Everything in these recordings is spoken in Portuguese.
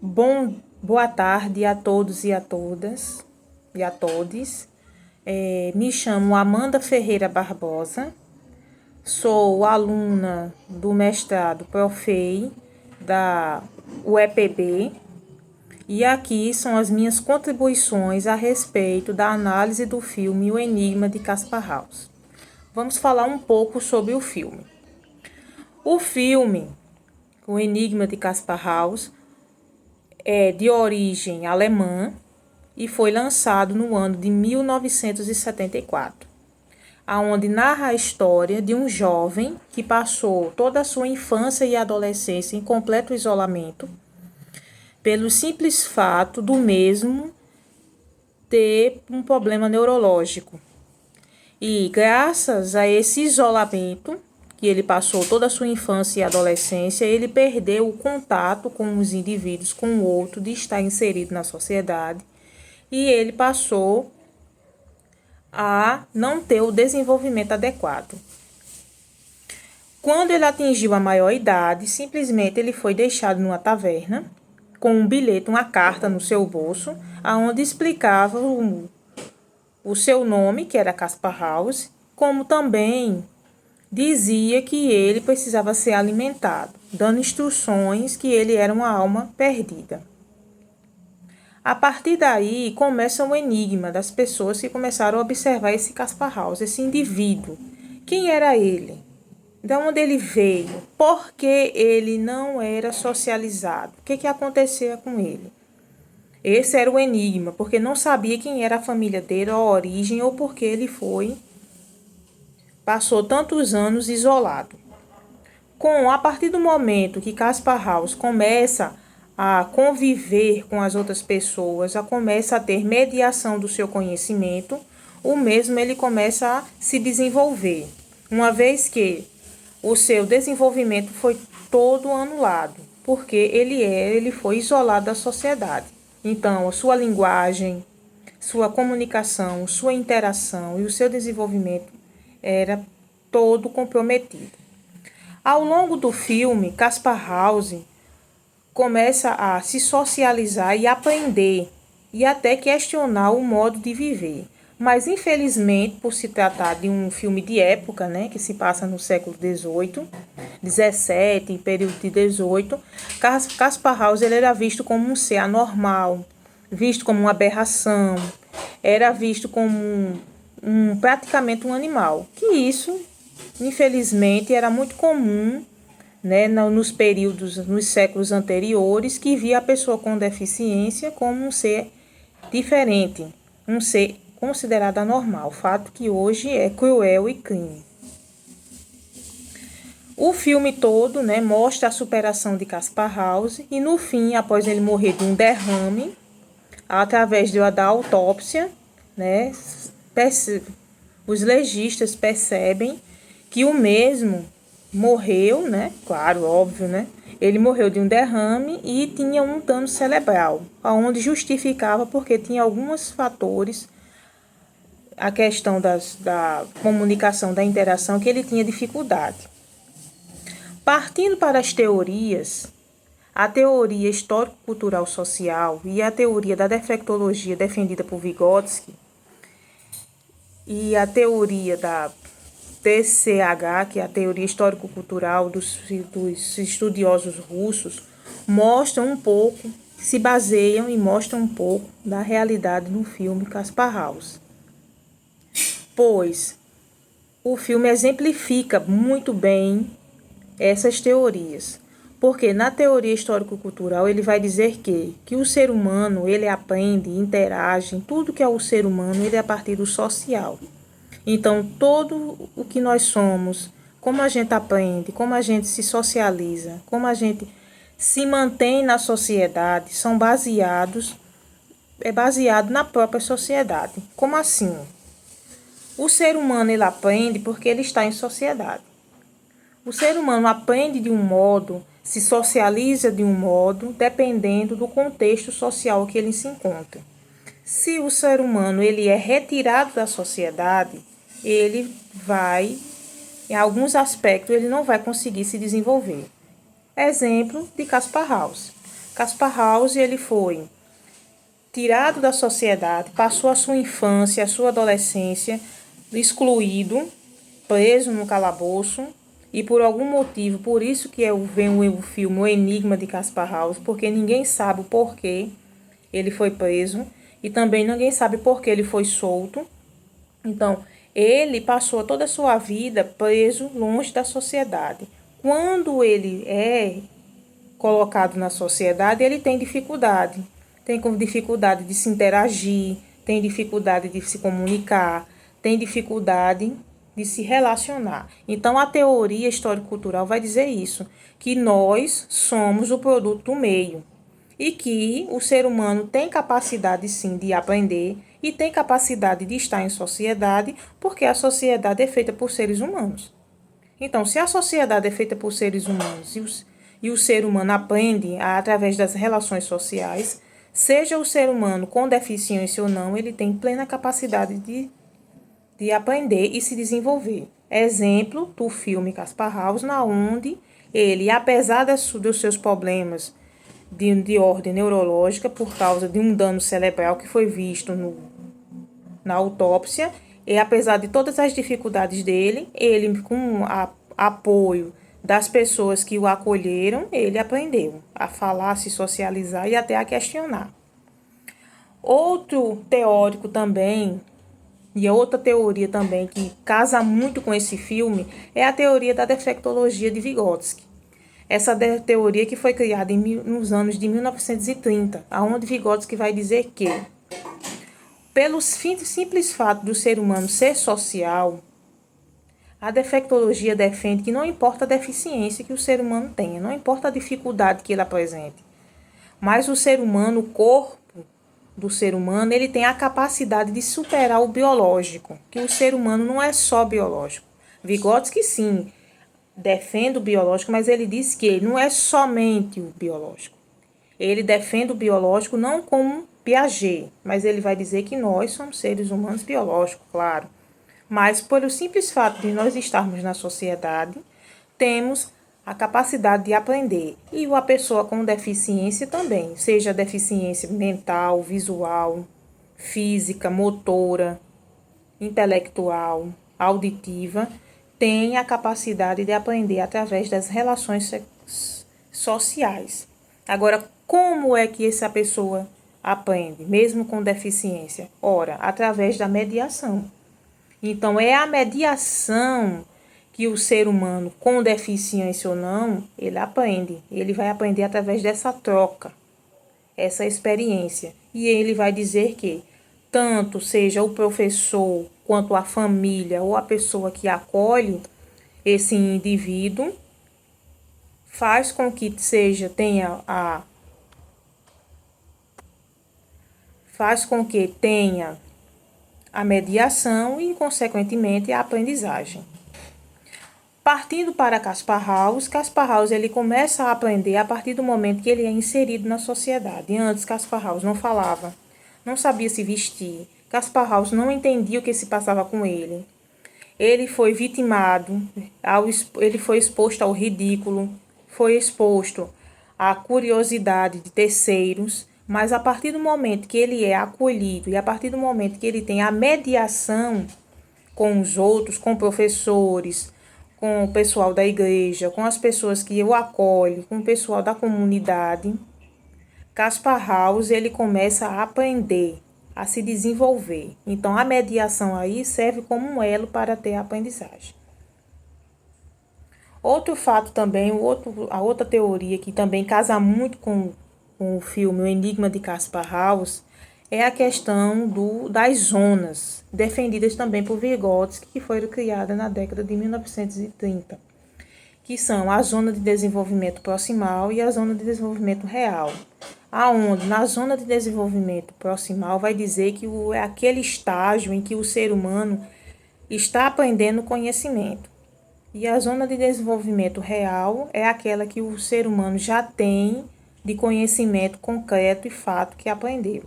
Boa tarde a todos e a todas e a todes. Me chamo Amanda Ferreira Barbosa, sou aluna do mestrado Profei da UEPB e aqui são as minhas contribuições a respeito da análise do filme O Enigma de Caspar Hauser. Vamos falar um pouco sobre o filme. O filme O Enigma de Caspar Hauser é de origem alemã e foi lançado no ano de 1974, aonde narra a história de um jovem que passou toda a sua infância e adolescência em completo isolamento, pelo simples fato do mesmo ter um problema neurológico. E graças a esse isolamento, que ele passou toda a sua infância e adolescência, ele perdeu o contato com os indivíduos, com o outro, de estar inserido na sociedade, e ele passou a não ter o desenvolvimento adequado. Quando ele atingiu a maior idade, simplesmente ele foi deixado numa taverna, com um bilhete, uma carta no seu bolso, onde explicava o seu nome, que era Caspar Hauser, como também dizia que ele precisava ser alimentado, dando instruções que ele era uma alma perdida. A partir daí, começa o enigma das pessoas que começaram a observar esse Caspar Hauser, esse indivíduo. Quem era ele? De onde ele veio? Por que ele não era socializado? O que acontecia com ele? Esse era o enigma, porque não sabia quem era a família dele, a origem, ou porque ele passou tantos anos isolado. A partir do momento que Caspar Hauser começa a conviver com as outras pessoas, começa a ter mediação do seu conhecimento, o mesmo ele começa a se desenvolver, uma vez que o seu desenvolvimento foi todo anulado, porque ele foi isolado da sociedade. Então, a sua linguagem, sua comunicação, sua interação e o seu desenvolvimento era todo comprometido. Ao longo do filme, Caspar Hauser começa a se socializar e aprender, e até questionar o modo de viver. Mas, infelizmente, por se tratar de um filme de época, né, que se passa no século XVIII, XVII, período de XVIII, Caspar Hauser era visto como um ser anormal, visto como uma aberração, era visto como praticamente um animal. Que isso, infelizmente, era muito comum, né, nos séculos anteriores, que via a pessoa com deficiência como um ser diferente, um ser considerado anormal, fato que hoje é cruel e crime. O filme todo, né, mostra a superação de Caspar Hauser e, no fim, após ele morrer de um derrame, através da autópsia, né, os legistas percebem que o mesmo morreu, né? Claro, óbvio, né? Ele morreu de um derrame e tinha um dano cerebral, onde justificava porque tinha alguns fatores, a questão da comunicação, da interação, que ele tinha dificuldade. Partindo para as teorias, a teoria histórico-cultural social e a teoria da defectologia defendida por Vygotsky e a teoria da TCH, que é a teoria histórico-cultural dos estudiosos russos, mostram um pouco, se baseiam e mostram um pouco da realidade no filme Caspar Hauser. Pois o filme exemplifica muito bem essas teorias, porque na teoria histórico-cultural ele vai dizer que o ser humano, ele aprende, interage, tudo que é o ser humano, ele é a partir do social. Então, todo o que nós somos, como a gente aprende, como a gente se socializa, como a gente se mantém na sociedade, é baseado na própria sociedade. Como assim? O ser humano, ele aprende porque ele está em sociedade. O ser humano aprende de um modo, se socializa de um modo, dependendo do contexto social que ele se encontra. Se o ser humano ele é retirado da sociedade, ele vai, em alguns aspectos, ele não vai conseguir se desenvolver. Exemplo de Caspar Hauser. Kaspar Haus, ele foi tirado da sociedade, passou a sua infância, a sua adolescência excluído, preso no calabouço, e por algum motivo, por isso que vem o filme O Enigma de Kaspar Haus, porque ninguém sabe o porquê ele foi preso e também ninguém sabe por que ele foi solto. Então, ele passou toda a sua vida preso, longe da sociedade. Quando ele é colocado na sociedade, ele tem dificuldade. Tem dificuldade de se interagir, tem dificuldade de se comunicar, tem dificuldade de se relacionar. Então, a teoria histórico-cultural vai dizer isso, que nós somos o produto do meio e que o ser humano tem capacidade, sim, de aprender e tem capacidade de estar em sociedade, porque a sociedade é feita por seres humanos. Então, se a sociedade é feita por seres humanos e o ser humano aprende através das relações sociais, seja o ser humano com deficiência ou não, ele tem plena capacidade de aprender e se desenvolver. Exemplo do filme Kaspar Haus, na onde ele, apesar dos seus problemas de ordem neurológica, por causa de um dano cerebral que foi visto na autópsia, e apesar de todas as dificuldades dele, ele, com apoio das pessoas que o acolheram, ele aprendeu a falar, a se socializar e até a questionar. Outro teórico também, e outra teoria também que casa muito com esse filme, é a teoria da defectologia de Vygotsky. Essa teoria que foi criada nos anos de 1930, onde Vygotsky vai dizer que, pelo simples fato do ser humano ser social, a defectologia defende que não importa a deficiência que o ser humano tenha, não importa a dificuldade que ele apresente, mas o ser humano, o corpo do ser humano, ele tem a capacidade de superar o biológico, que o ser humano não é só biológico. Vygotsky, sim, defende o biológico, mas ele diz que ele não é somente o biológico. Ele defende o biológico não como Piaget, mas ele vai dizer que nós somos seres humanos biológicos, claro. Mas pelo simples fato de nós estarmos na sociedade, temos a capacidade de aprender. E a pessoa com deficiência também, seja deficiência mental, visual, física, motora, intelectual, auditiva, tem a capacidade de aprender através das relações sociais. Agora, como é que essa pessoa aprende, mesmo com deficiência? Ora, através da mediação. Então, é a mediação que o ser humano, com deficiência ou não, ele aprende. Ele vai aprender através dessa troca, essa experiência. E ele vai dizer que, tanto seja o professor, quanto a família ou a pessoa que acolhe esse indivíduo, faz com que tenha a mediação e, consequentemente, a aprendizagem. Partindo para Kaspar Haus ele começa a aprender a partir do momento que ele é inserido na sociedade. Antes, Kaspar Haus não falava, não sabia se vestir. Kaspar Haus não entendia o que se passava com ele. Ele foi vitimado, ele foi exposto ao ridículo, foi exposto à curiosidade de terceiros, mas a partir do momento que ele é acolhido e a partir do momento que ele tem a mediação com os outros, com professores, com o pessoal da igreja, com as pessoas que o acolhem, com o pessoal da comunidade, Kaspar Haus ele começa a aprender, a se desenvolver. Então, a mediação aí serve como um elo para ter a aprendizagem. Outro fato também, a outra teoria que também casa muito com o filme O Enigma de Kaspar Haus é a questão das zonas, defendidas também por Vygotsky, que foram criadas na década de 1930, que são a zona de desenvolvimento proximal e a zona de desenvolvimento real. Aonde, na zona de desenvolvimento proximal, vai dizer que é aquele estágio em que o ser humano está aprendendo conhecimento. E a zona de desenvolvimento real é aquela que o ser humano já tem de conhecimento concreto e fato que aprendeu.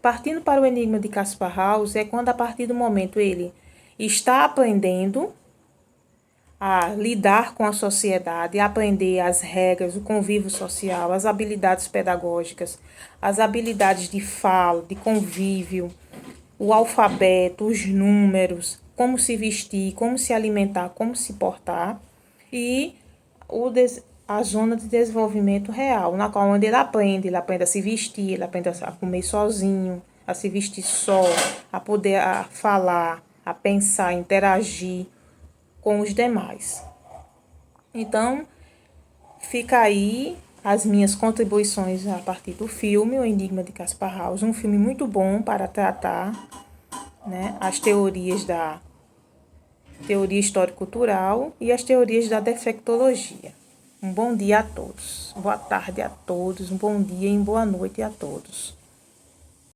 Partindo para o enigma de Kaspar Haus, é quando a partir do momento ele está aprendendo a lidar com a sociedade, aprender as regras, o convívio social, as habilidades pedagógicas, as habilidades de fala, de convívio, o alfabeto, os números, como se vestir, como se alimentar, como se portar, e a zona de desenvolvimento real, na qual onde ele aprende a se vestir, ele aprende a comer sozinho, a se vestir só, a poder falar, a pensar, a interagir com os demais. Então, fica aí as minhas contribuições a partir do filme O Enigma de Caspar Hauser, um filme muito bom para tratar, né, as teorias da teoria histórico-cultural e as teorias da defectologia. Um bom dia a todos, boa tarde a todos, um bom dia e boa noite a todos.